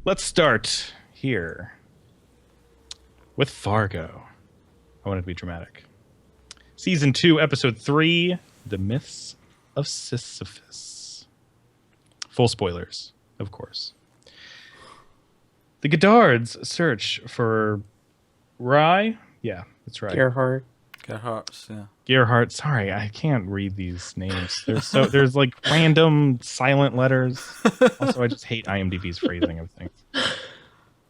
Let's start here with Fargo. I wanted to be dramatic. Season 2, Episode 3, The Myths of Sisyphus. Full spoilers, of course. The Goddards search for Rye. Yeah, that's right. Gerhardt. Gerhardt's, yeah. Gerhardt. Sorry, I can't read these names. There's like random silent letters. Also, I just hate IMDb's phrasing of things.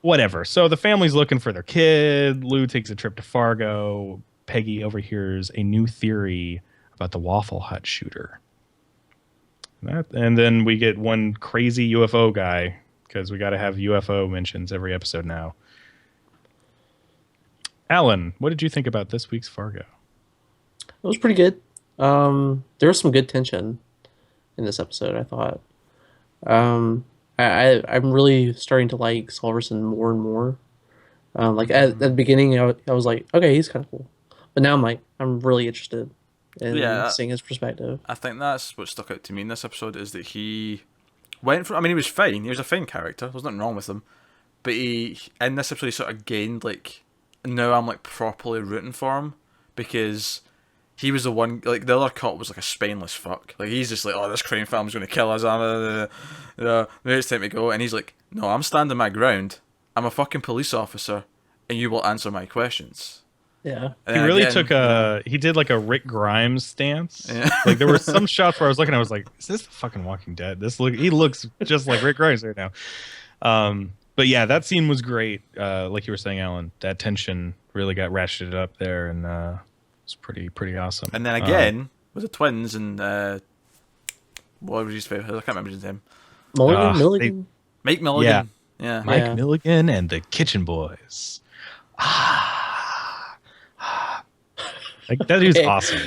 Whatever. So the family's looking for their kid. Lou takes a trip to Fargo. Peggy overhears a new theory about the Waffle Hut shooter. And then we get one crazy UFO guy, because we got to have UFO mentions every episode now. Alan, what did you think about this week's Fargo? It was pretty good. There was some good tension in this episode, I thought. I'm really starting to like Solverson more and more. Like at the beginning, I was like, okay, he's kind of cool. But now I'm really interested in seeing his perspective. I think that's what stuck out to me in this episode, is that he went from, I mean, he was fine. He was a fine character. There's nothing wrong with him. But he, in this episode, he sort of gained, like, now I'm, like, properly rooting for him, because he was the one, like, the other cop was, like, a spineless fuck. Like, he's just like, oh, this crime fam's going to kill us, maybe it's time to go. And he's like, no, I'm standing my ground. I'm a fucking police officer, and you will answer my questions. Yeah. He really he did like a Rick Grimes stance. Yeah. Like there were some shots where I was looking, I was like, is this the fucking Walking Dead? He looks just like Rick Grimes right now. But yeah, that scene was great. Like you were saying, Alan, that tension really got ratcheted up there, and it was pretty awesome. And then again, with the twins and what was his favorite? I can't remember his name. Milligan. Mike Milligan. Yeah. Mike Milligan and the Kitchen Boys. Like, that dude's awesome.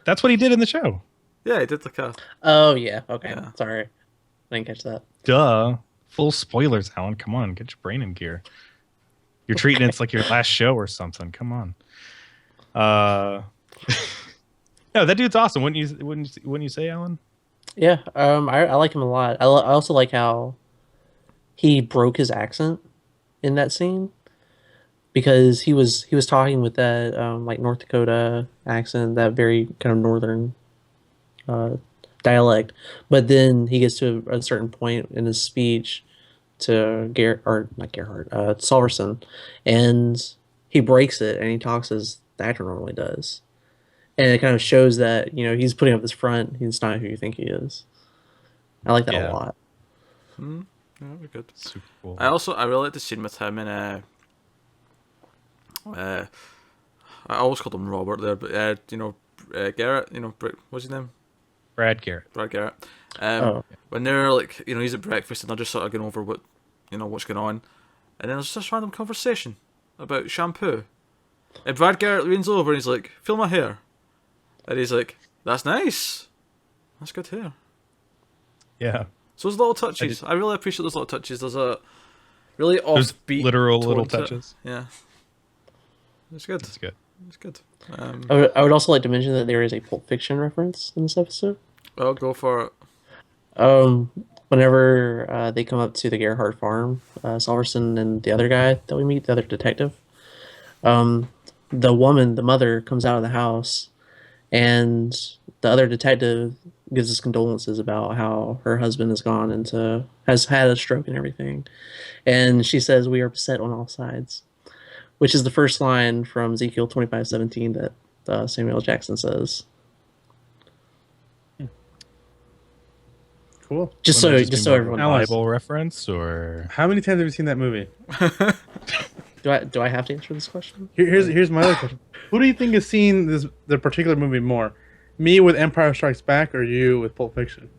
That's what he did in the show. Yeah, he did like a... Oh, yeah. Okay. Yeah. Sorry. I didn't catch that. Duh. Full spoilers, Alan. Come on. Get your brain in gear. You're treating it's like your last show or something. Come on. No, that dude's awesome. Wouldn't you say, Alan? Yeah. I like him a lot. I also like how he broke his accent in that scene. Because he was talking with that like North Dakota accent, that very kind of northern dialect, but then he gets to a certain point in his speech to Solverson, and he breaks it and he talks as the actor normally does, and it kind of shows that he's putting up this front. He's not who you think he is. I like that a lot. Yeah, that was good. Super cool. I really like the scene with him in I always called him Robert there, but Garrett, what's his name? Brad Garrett. When they're like, he's at breakfast and they're just sort of going over what's going on, and then there's just random conversation about shampoo, and Brad Garrett leans over and he's like, "Feel my hair," and he's like, "That's nice, that's good hair." Yeah. So those little touches, I really appreciate those little touches. There's a really offbeat, literal little touches. Yeah. It's good. It's good. It's good. I would also like to mention that there is a Pulp Fiction reference in this episode. Well, go for it. Whenever they come up to the Gerhardt farm, Solverson and the other guy that we meet, the other detective, the mother, comes out of the house, and the other detective gives us condolences about how her husband has had a stroke and everything, and she says, "We are beset on all sides," which is the first line from Ezekiel 25:17 that Samuel Jackson says. Cool. Just so everyone knows. Bible reference, or how many times have you seen that movie? Do I have to answer this question? Here's my other question. Who do you think has seen the particular movie more? Me with Empire Strikes Back, or you with Pulp Fiction?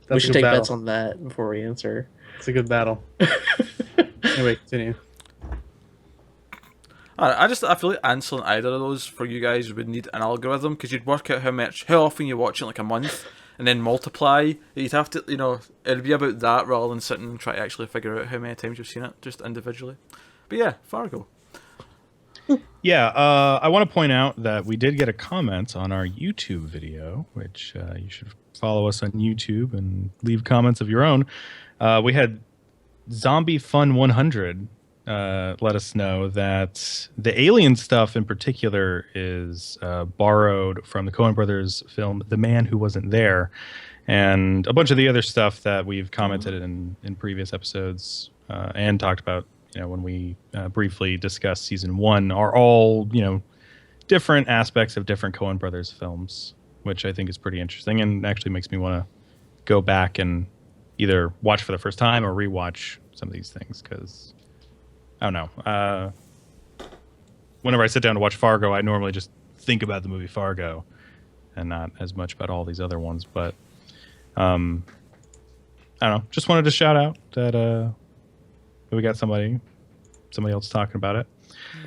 We should take bets on that before we answer. It's a good battle. Anyway, continue. I feel like answering either of those for you guys would need an algorithm, because you'd work out how often you watch it, like a month, and then multiply. You'd have to, it'd be about that rather than sitting and try to actually figure out how many times you've seen it, just individually. But yeah, Fargo. Yeah, I want to point out that we did get a comment on our YouTube video, which you should follow us on YouTube and leave comments of your own. We had Zombie Fun 100 let us know that the alien stuff in particular is borrowed from the Coen Brothers film The Man Who Wasn't There, and a bunch of the other stuff that we've commented in previous episodes and talked about, when we briefly discussed season 1, are all, different aspects of different Coen Brothers films, which I think is pretty interesting and actually makes me want to go back and either watch for the first time or rewatch some of these things, because I don't know. Whenever I sit down to watch Fargo, I normally just think about the movie Fargo and not as much about all these other ones. But I don't know. Just wanted to shout out that we got somebody else talking about it.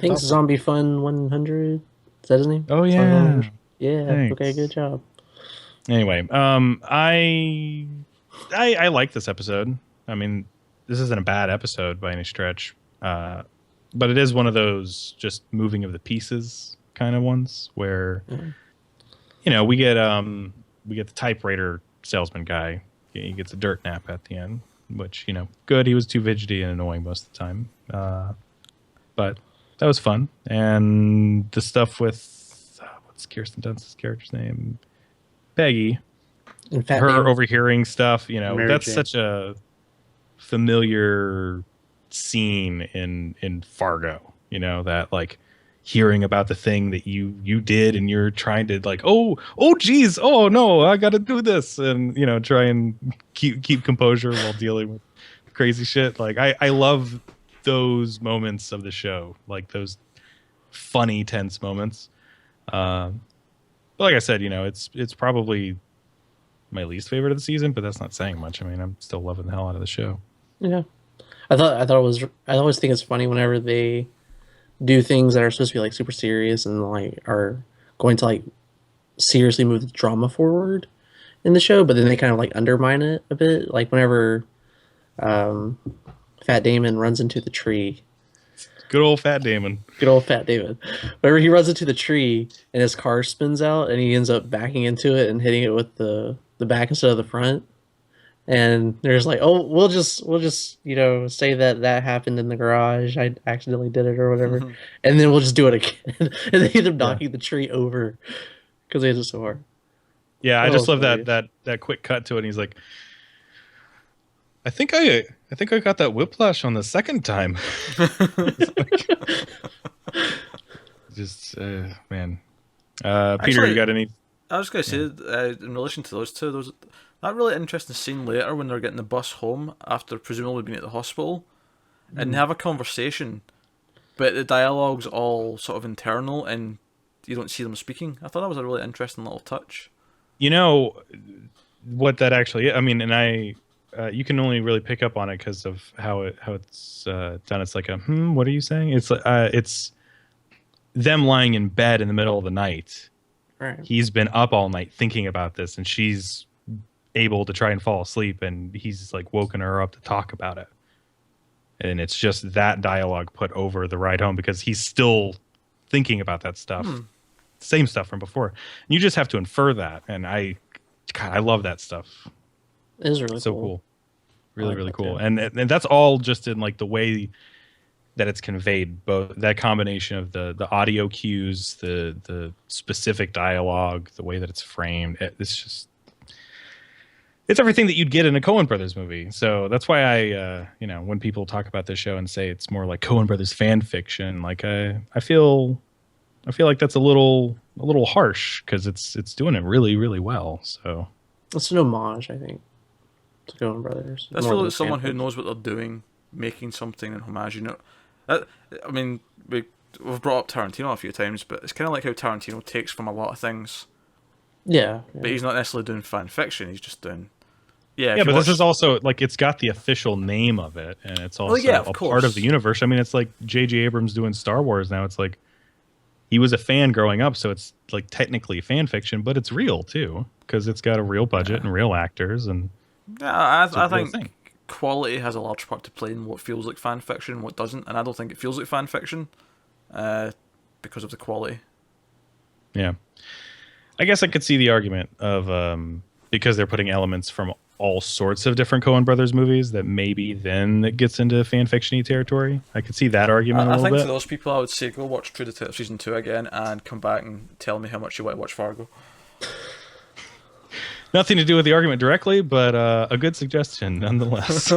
Thanks, Zombie Fun 100. Is that his name? Oh yeah, Yeah. Thanks. Okay. Good job. Anyway, I like this episode. I mean, this isn't a bad episode by any stretch. But it is one of those just moving of the pieces kind of ones where, we get the typewriter salesman guy. He gets a dirt nap at the end, which, good. He was too fidgety and annoying most of the time. But that was fun. And the stuff with, what's Kirsten Dunst's character's name? Peggy. And Fat Her Man. overhearing stuff, Mary that's Jane. such a familiar scene in Fargo, that like hearing about the thing that you did and you're trying to like, oh geez, oh no, I gotta do this, and try and keep composure while dealing with crazy shit. Like I love those moments of the show, like those funny tense moments. But like I said, it's probably my least favorite of the season, but that's not saying much. I mean, I'm still loving the hell out of the show. Yeah. I always think it's funny whenever they do things that are supposed to be like super serious and like are going to like seriously move the drama forward in the show, but then they kind of like undermine it a bit. Like whenever Fat Damon runs into the tree. Good old Fat Damon. Good old Fat Damon. Whenever he runs into the tree and his car spins out and he ends up backing into it and hitting it with the back instead of the front. And there's like, oh, we'll just say that happened in the garage. I accidentally did it or whatever, and then we'll just do it again. And they end up knocking the tree over because they hit it so hard. Yeah, I Oh, just love hilarious. that quick cut to it. And he's like, I think I got that whiplash on the second time. Just man, Peter, Actually, you got any? I was going to say, in relation to those two, there was that really interesting scene later when they're getting the bus home after presumably being at the hospital, and they have a conversation, but the dialogue's all sort of internal and you don't see them speaking. I thought that was a really interesting little touch. What that actually is? I mean, and you can only really pick up on it because of how it's done. It's like what are you saying? It's them lying in bed in the middle of the night. Right. He's been up all night thinking about this, and she's able to try and fall asleep, and he's like woken her up to talk about it. And it's just that dialogue put over the ride home because he's still thinking about that stuff. Same stuff from before. And you just have to infer that. And I love that stuff. It is really So cool. Really, like really that cool. too. And that's all just in like the way that it's conveyed, both that combination of the audio cues, the specific dialogue, the way that it's framed. It's everything that you'd get in a Coen Brothers movie. So that's why I, when people talk about this show and say it's more like Coen Brothers fan fiction, like I feel like that's a little harsh because it's doing it really, really well. So It's an homage, I think, to Coen Brothers. That's more really than someone who fan knows what they're doing, making something in homage. I mean, we've brought up Tarantino a few times, but it's kind of like how Tarantino takes from a lot of things, fiction. Yeah. but he's not necessarily doing fan fiction. He's just doing, but this is also like it's got the official name of it, and it's also yeah, of a course. part of the universe. I mean, it's like J.J. Abrams doing Star Wars now. It's like he was a fan growing up, so it's like technically fan fiction, but it's real too because it's got a real budget and real actors. And Yeah, I real think thing. quality has a large part to play in what feels like fan fiction and what doesn't, and I don't think it feels like fan fiction because of the quality. Yeah, I guess I could see the argument of because they're putting elements from all sorts of different Coen Brothers movies, that maybe then it gets into fan fiction-y territory. I could see that argument a I little think bit. for those people, I would say go watch True Detective season 2 again and come back and tell me how much you want to watch Fargo. Nothing to do with the argument directly, but a good suggestion nonetheless.